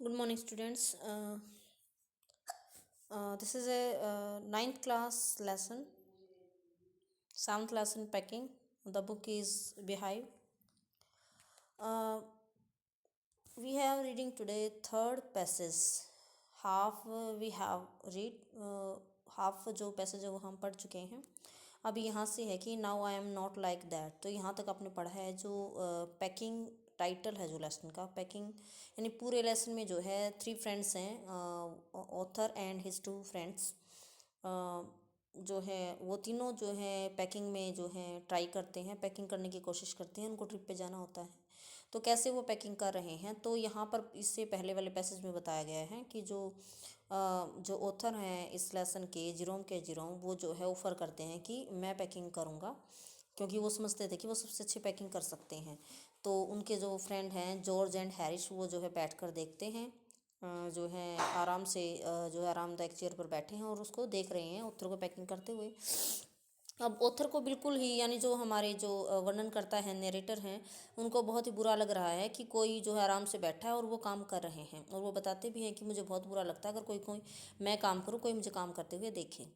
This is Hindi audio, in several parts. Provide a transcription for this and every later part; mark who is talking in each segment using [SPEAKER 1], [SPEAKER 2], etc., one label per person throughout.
[SPEAKER 1] Good morning, students. This is a ninth class lesson, seventh lesson packing. The book is Beehive. Uh, we have reading today third passage. Half we have read. Half जो पैसेज है वो हम पढ़ चुके हैं. अब यहाँ से है कि now I am not like that. तो यहाँ तक आपने पढ़ा है. जो पैकिंग टाइटल है जो लेसन का, पैकिंग यानी पूरे लेसन में जो है 3 फ्रेंड्स हैं, ऑथर एंड हिज 2 फ्रेंड्स. जो है वो तीनों जो है पैकिंग में जो है ट्राई करते हैं, पैकिंग करने की कोशिश करते हैं. उनको ट्रिप पे जाना होता है. तो कैसे वो पैकिंग कर रहे हैं, तो यहाँ पर इससे पहले वाले पैसेज में बताया गया है कि जो ऑथर हैं इस लेसन के, जिरोम वो जो है ऑफ़र करते हैं कि मैं पैकिंग करूँगा, क्योंकि वो समझते थे कि वो सबसे अच्छी पैकिंग कर सकते हैं. तो उनके जो फ्रेंड हैं जॉर्ज एंड हैरिस, वो जो है बैठ कर देखते हैं. जो है आराम से जो है आरामदायक चेयर पर बैठे हैं और उसको देख रहे हैं ऑथर को पैकिंग करते हुए. अब ऑथर को बिल्कुल ही, यानी जो हमारे जो वर्णन करता है, नरेटर हैं, उनको बहुत ही बुरा लग रहा है कि कोई जो है आराम से बैठा है और वो काम कर रहे हैं. और वो बताते भी हैं कि मुझे बहुत बुरा लगता है अगर कोई कोई मैं काम करूँ, कोई मुझे काम करते हुए देखे.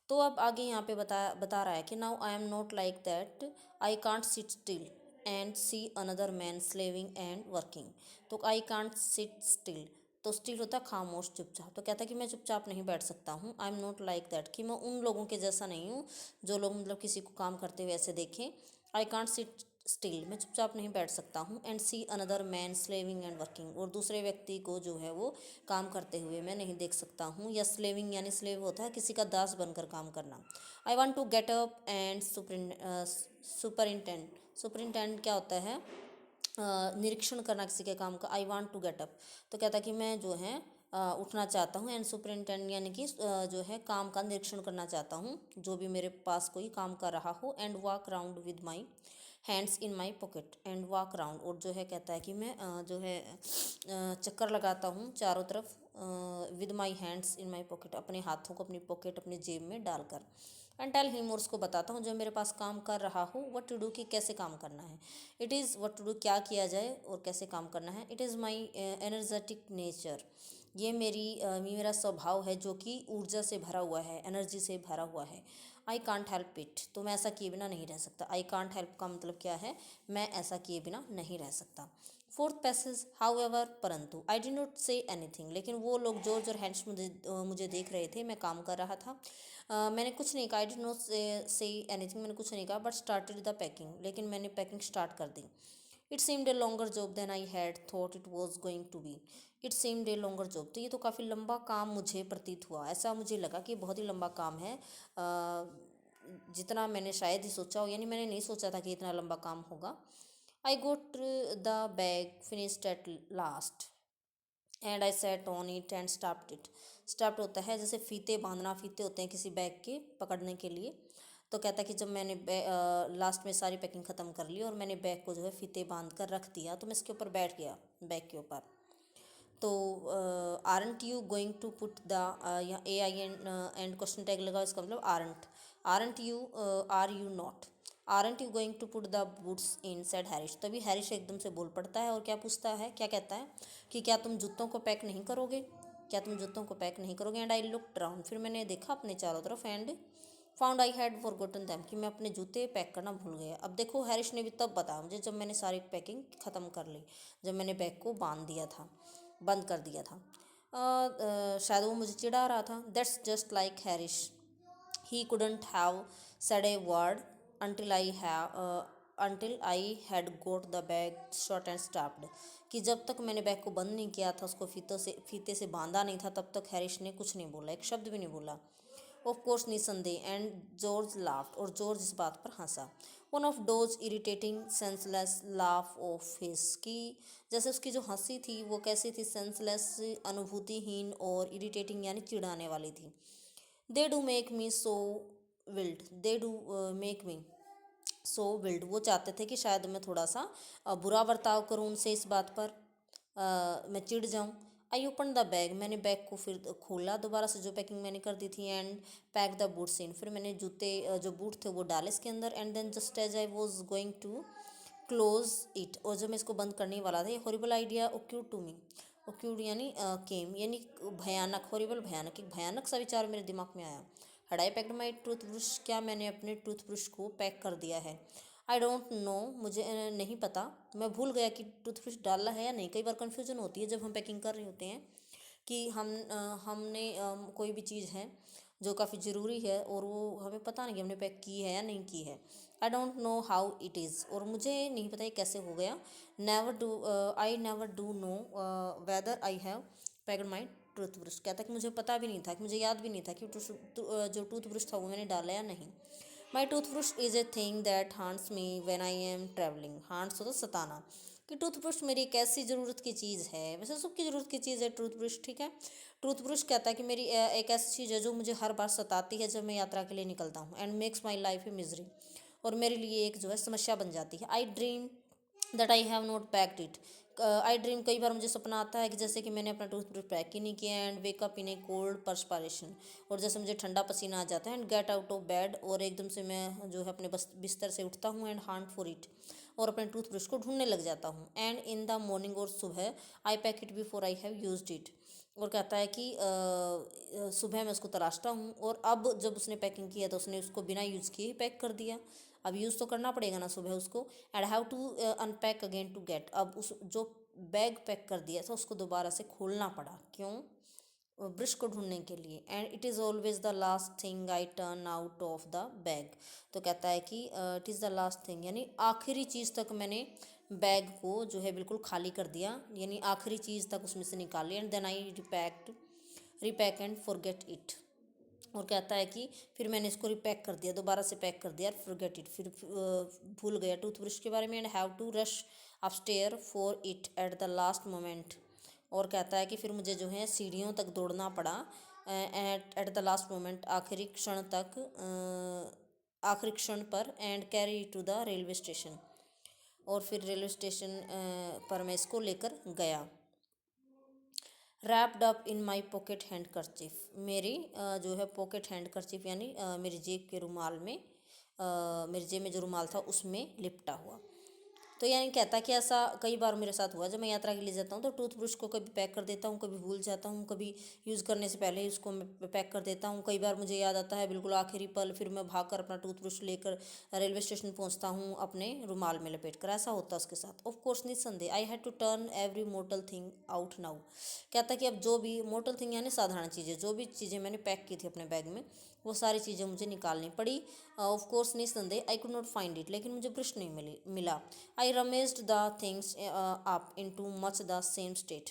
[SPEAKER 1] तो अब आगे यहाँ पे बता रहा है कि now I am not like that, I can't sit still and see another man slaving and working. तो आई कांट सिट स्टिल, तो स्टिल होता है खामोश, चुपचाप. तो कहता है कि मैं चुपचाप नहीं बैठ सकता हूँ. I am not like that, कि मैं उन लोगों के जैसा नहीं हूँ जो लोग मतलब किसी को काम करते हुए ऐसे देखें. आई कांट सिट स्टिल, मैं चुपचाप नहीं बैठ सकता हूँ. And see another man slaving and working, और दूसरे व्यक्ति को जो है वो काम करते हुए मैं नहीं देख सकता हूँ. या स्लेविंग यानी स्लेव होता है किसी का दास बनकर काम करना. I want to get up and superintend क्या होता है, निरीक्षण करना किसी के काम का. I want to get up, तो कहता कि मैं जो है उठना चाहता हूँ. एंड सुपरिंटेंड यानी कि जो है काम का निरीक्षण करना चाहता हूँ, जो भी मेरे पास कोई काम कर रहा हो. And walk round with my hands in my pocket. And walk round, और जो है कहता है कि मैं जो है चक्कर लगाता हूँ चारों तरफ, with my hands in my pocket, अपने हाथों को अपनी पॉकेट, अपनी जेब में डालकर. एंड टेल हिम, और उसको बताता हूँ जो मेरे पास काम कर रहा हो, व्हाट टू डू, कि कैसे काम करना है. It is what to do, क्या किया जाए और कैसे काम करना है. It is my energetic nature, ये मेरा स्वभाव है जो कि ऊर्जा से भरा हुआ है, एनर्जी से भरा हुआ है. आई कांट हेल्प इट, तो मैं ऐसा किए बिना नहीं रह सकता. आई कांट हेल्प का मतलब क्या है, मैं ऐसा किए बिना नहीं रह सकता. फोर्थ पैसेज, हाउ एवर, परंतु, I did not say anything, लेकिन वो लोग जॉर्ज और हैंस मुझे देख रहे थे, मैं काम कर रहा था. मैंने कुछ नहीं कहा. I did not say anything, मैंने कुछ नहीं कहा. बट स्टार्टेड द पैकिंग, लेकिन मैंने पैकिंग स्टार्ट कर दी. It seemed a longer job than I had thought it was going to be. It seemed a longer job, तो ये तो काफ़ी लंबा काम मुझे प्रतीत हुआ. ऐसा मुझे लगा कि बहुत ही लंबा काम है, जितना मैंने शायद ही सोचा हो, यानी मैंने नहीं सोचा था कि इतना लंबा काम होगा. I got the bag finished at last and I set on it and stopped it. Stopped होता है जैसे फीते बांधना, फीते होते हैं किसी बैग के पकड़ने के लिए. तो कहता है कि जब मैंने लास्ट में सारी पैकिंग ख़त्म कर ली और मैंने बैग को जो है फीते बांध कर रख दिया, तो मैं इसके ऊपर बैठ गया, बैग के ऊपर. तो aren't you going to put the, यहाँ A I and question tag लगा, इसका मतलब aren't you, are you not, aren't you going to put the boots in, said Harris. तभी हैरिश एकदम से बोल पड़ता है और क्या पूछता है, क्या कहता है कि क्या तुम जूतों को पैक नहीं करोगे, क्या तुम जूतों को पैक नहीं करोगे. एंड आई लुक्ड राउंड, फिर मैंने देखा अपने चारों तरफ. And found I had forgotten them, कि मैं अपने जूते पैक करना भूल गया. अब देखो हैरिश ने भी तब बताया मुझे जब मैंने सारी पैकिंग ख़त्म कर ली, जब मैंने बैग को बांध दिया था, बंद कर दिया था. शायद वो मुझे चिढ़ा रहा था. That's just like Harris, he couldn't have said a word until I had got the bag shut and stopped. कि जब तक मैंने बैग को बंद नहीं किया था, उसको फीते से बांधा नहीं था, तब तक हैरिश ने कुछ नहीं बोला, एक शब्द भी नहीं बोला. ऑफ कोर्स, निसंदेह. एंड जॉर्ज लाफ्ड, और जॉर्ज इस बात पर हंसा. One of those irritating senseless laugh of his, की जैसे उसकी जो हंसी थी वो कैसी थी, सेंसलेस, अनुभूतिहीन, और इरिटेटिंग यानी चिढ़ाने वाली थी. They do make me so wild, they do make me so wild, वो चाहते थे कि शायद मैं थोड़ा सा बुरा बर्ताव करूँ उनसे, इस बात पर मैं चिढ़ जाऊँ. आई ओपन द बैग, मैंने बैग को फिर खोला दोबारा से, जो पैकिंग मैंने कर दी थी. एंड पैक द बूट्स इन, फिर मैंने जूते जो बूट थे वो डाले इसके अंदर. And then just as I was going to close it, और जब मैं इसको बंद करने वाला था, ये horrible idea occurred to me, occurred यानी केम यानी भयानक, हॉरिबल भयानक, एक भयानक सा विचार मेरे दिमाग में आया। Had I packed my toothbrush, क्या मैंने अपने टूथब्रश को पैक कर दिया है। आई डोंट नो, मुझे नहीं पता, मैं भूल गया कि टूथब्रश डाला है या नहीं। कई बार कन्फ्यूजन होती है जब हम पैकिंग कर रहे होते हैं कि हमने कोई भी चीज़ है जो काफ़ी ज़रूरी है और वो हमें पता नहीं कि हमने पैक की है या नहीं की है। I don't know how it is, और मुझे नहीं पता ये कैसे हो गया। Never do, I never do know whether I have packed my toothbrush, कहता कि मुझे पता भी नहीं था, कि मुझे याद भी नहीं था कि जो टूथब्रश था वो मैंने डाला या नहीं। My toothbrush is a thing that haunts me when I am travelling. Haunts होता सताना, कि टूथब्रश मेरी एक ऐसी ज़रूरत की चीज़ है, वैसे सबकी ज़रूरत की चीज़ है टूथब्रश, ठीक है। टूथब्रश कहता है कि मेरी एक ऐसी चीज़ है जो मुझे हर बार सताती है जब मैं यात्रा के लिए निकलता हूँ, and makes my life a misery, और मेरे लिए एक जो है समस्या बन जाती है। आई dream that I have not packed it. I dream, कई बार मुझे सपना आता है कि जैसे कि मैंने अपना टूथब्रश पैक ही नहीं किया, and wake up in A cold perspiration, और जैसे मुझे ठंडा पसीना आ जाता है, and get out of bed, और एकदम से मैं जो है अपने बिस्तर से उठता हूँ, एंड हंट फॉर इट, और अपने टूथब्रश को ढूंढने लग जाता हूँ। एंड इन द मॉर्निंग, और सुबह, I pack it before I have used it, और कहता है कि सुबह मैं उसको तलाशता हूँ, और अब जब उसने पैकिंग किया तो उसने उसको बिना यूज़ किए ही पैक कर दिया। अब यूज़ तो करना पड़ेगा ना सुबह उसको। And have to unpack again to get, अब उस जो बैग पैक कर दिया था उसको दोबारा से खोलना पड़ा, क्यों? ब्रश को ढूंढने के लिए। And it is always the last thing I turn out of the bag, तो कहता है कि it is the last thing, यानी आखिरी चीज़ तक मैंने बैग को जो है बिल्कुल खाली कर दिया, यानी आखिरी चीज़ तक उसमें से निकाली। And then I repack and forget it, और कहता है कि फिर मैंने इसको रिपैक कर दिया, दोबारा से पैक कर दिया, और फॉरगेट इट, फिर भूल गया टूथब्रश के बारे में। And have to rush upstair for it at the last moment, और कहता है कि फिर मुझे जो है सीढ़ियों तक दौड़ना पड़ा एट द लास्ट मोमेंट, आखिरी क्षण तक, आखिरी क्षण पर। And carry to the railway station, और फिर रेलवे स्टेशन पर मैं इसको लेकर गया। Wrapped up in my pocket handkerchief, मेरी जो है पॉकेट हैंड करचीफ यानी मेरी जेब के रुमाल में, मेरी जेब में जो रुमाल था उसमें लिपटा हुआ। तो यानी कहता कि ऐसा कई बार मेरे साथ हुआ, जब मैं यात्रा के लिए जाता हूँ तो टूथब्रश को कभी पैक कर देता हूँ, कभी भूल जाता हूँ, कभी यूज़ करने से पहले ही उसको मैं पैक कर देता हूँ। कई बार मुझे याद आता है बिल्कुल आखिरी पल, फिर मैं भागकर अपना टूथब्रश लेकर रेलवे स्टेशन पहुँचता हूँ अपने रुमाल में लपेट कर। ऐसा होता है उसके साथ। ऑफ कोर्स निस्संदेह, I had to turn every mortal thing out now, कहता कि अब जो भी मोटल थिंग यानी साधारण चीज़ें, जो भी चीज़ें मैंने पैक की थी अपने बैग में, वो सारी चीज़ें मुझे निकालनी पड़ी। ऑफ कोर्स निस्संदेह, I could not find it, लेकिन मुझे ब्रश नहीं मिला। I rummaged the things up into much the same state,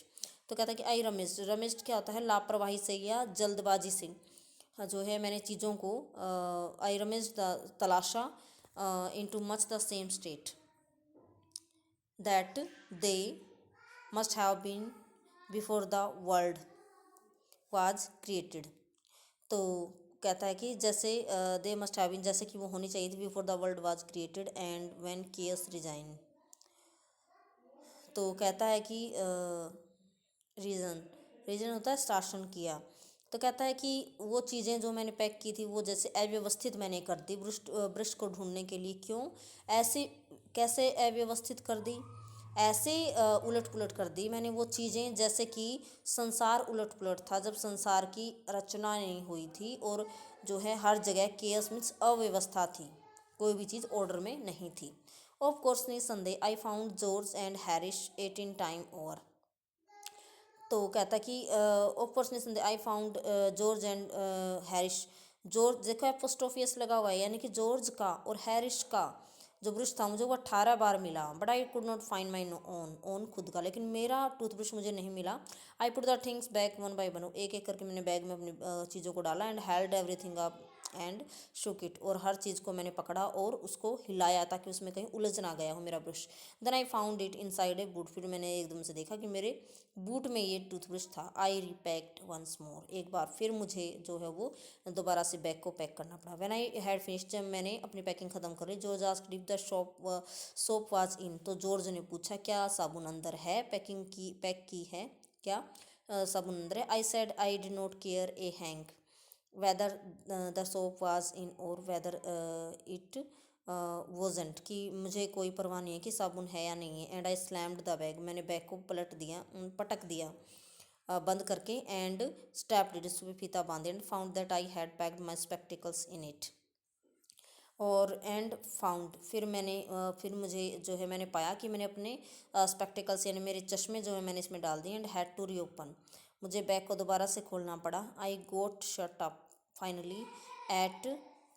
[SPEAKER 1] तो कहता है कि आई रमेज्ड क्या होता है? लापरवाही से या जल्दबाजी से। जो है मैंने चीज़ों को, आई रमेज्ड द तलाशा, into much the same state that they must have been before the world was created, तो कहता है कि जैसे दे मस्ट हैव बीन, जैसे कि वो होनी चाहिए थी, before the world was created and when chaos resign. तो कहता है कि रीज़न, रीज़न होता है शासन किया। तो कहता है कि वो चीज़ें जो मैंने पैक की थी वो जैसे अव्यवस्थित मैंने कर दी ब्रश को ढूंढने के लिए। क्यों? ऐसे कैसे अव्यवस्थित कर दी? ऐसे उलट पुलट कर दी मैंने वो चीज़ें जैसे कि संसार उलट पुलट था, जब संसार की रचना नहीं हुई थी, और जो है हर जगह केयस मीन्स अव्यवस्था थी, कोई भी चीज़ ऑर्डर में नहीं थी। ऑफ कोर्स निस्संदेह, I found George and Harris 18 time over, तो कहता कि ऑफ कोर्स निस्संदेह, I found George and Harris. George देखो एपोस्ट्रोफियस लगा हुआ है, यानी कि जॉर्ज का और हैरिश का जो ब्रश था मुझे वो 18 बार मिला। But I could not find my own खुद का, लेकिन मेरा टूथब्रश मुझे नहीं मिला। I put the things back one by one, एक एक करके मैंने बैग में अपनी चीज़ों को डाला। And held everything up and shook it, और हर चीज़ को मैंने पकड़ा और उसको हिलाया ताकि उसमें कहीं उलझ ना गया हो मेरा brush. Then I found it inside a boot, फिर मैंने एकदम से देखा कि मेरे बूट में ये टूथब्रश था। आई रिपैक्ड वंस मोर, एक बार फिर मुझे जो है वो दोबारा से बैग को पैक करना पड़ा। व्हेन आई हैड फिनिश्ड, जब मैंने अपनी पैकिंग ख़त्म कर ली, George asked if the soap was in, तो जॉर्ज ने पूछा क्या साबुन अंदर है? पैक की है क्या साबुन अंदर है? I said I did not care A hang whether the soap was in or whether it वोजेंट कि मुझे कोई परवाह नहीं है कि साबुन है या नहीं है। And I slammed the bag, मैंने बैग को पटक दिया बंद करके। एंड स्टेप्ड इट, उसमें फीता बांधे। And found that I had packed my spectacles in it. और एंड फाउंड, फिर मुझे जो है मैंने पाया कि मैंने अपने स्पेक्टिकल्स यानी मेरे चश्मे जो है मैंने इसमें डाल दिए। एंड हैड टू रीओपन, मुझे बैग को दोबारा से खोलना पड़ा। I got shut up finally at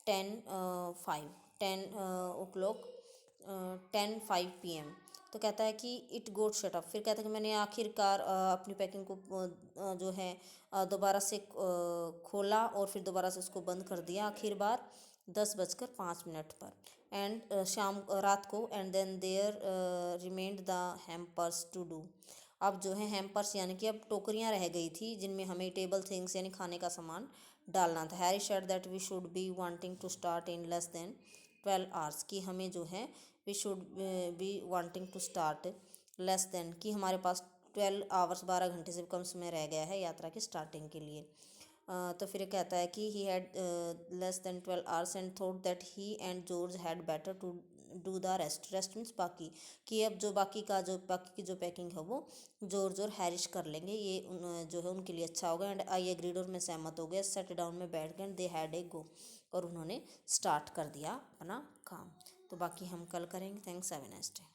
[SPEAKER 1] 10:05 10:05 PM। तो कहता है कि इट गोट शट अप, फिर कहता है कि मैंने आखिरकार अपनी पैकिंग को जो है दोबारा से खोला और फिर दोबारा से उसको बंद कर दिया आखिर बार 10:05 पर। एंड रात को। And then there remained the hampers to do. अब जो है हैम्पर्स यानी कि अब टोकरियां रह गई थी जिनमें हमें टेबल थिंग्स यानी खाने का सामान डालना था। Harry said that we should be wanting to start in less than 12 hours, कि हमें जो है we should be wanting to start less than, कि हमारे पास 12 आवर्स 12 घंटे से कम समय रह गया है यात्रा की स्टार्टिंग के लिए। तो फिर कहता है कि he had less than 12 hours and thought that he and George had better to do the rest means बाकी, कि अब जो बाकी की जो पैकिंग है वो जॉर्ज और हैरिश कर लेंगे, ये जो है उनके लिए अच्छा होगा। एंड आई एग्रीड, और मैं सहमत हो गया। सेट डाउन में बैठ गए। दे हैड ए गो, और उन्होंने स्टार्ट कर दिया अपना काम। तो बाकी हम कल करेंगे। Thanks, have a nice day.